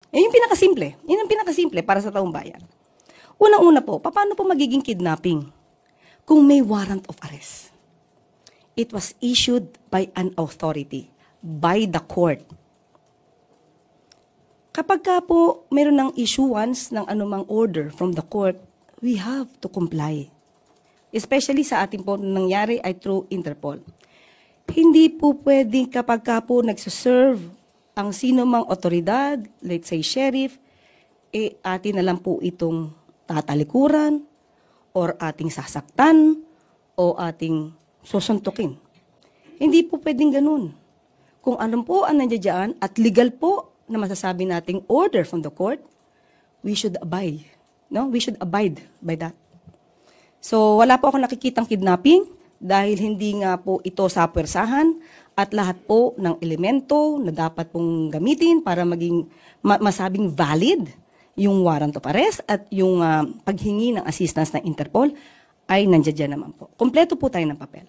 Yan yung pinakasimple. Yan yung pinakasimple para sa taong bayan. Unang-una po, paano po magiging kidnapping kung may warrant of arrest? It was issued by an authority, by the court. Kapag ka po meron ng issuance ng anumang order from the court, we have to comply. Especially sa ating po nangyari ay through Interpol. Hindi po pwedeng kapag ka po nagsuserve ang sino mang otoridad, let's say sheriff, atin na lang po itong tatalikuran, or ating sasaktan, o ating susuntukin. Hindi po pwedeng ganun. Kung ano po ang nandiyan at legal po na masasabi nating order from the court, we should abide. No? We should abide by that. So wala po ako nakikitang kidnapping dahil hindi nga po ito sa puwersahan at lahat po ng elemento na dapat pong gamitin para maging masabing valid yung warrant of arrest at yung paghingi ng assistance ng Interpol ay nandiyan naman po. Kompleto po tayo ng papel.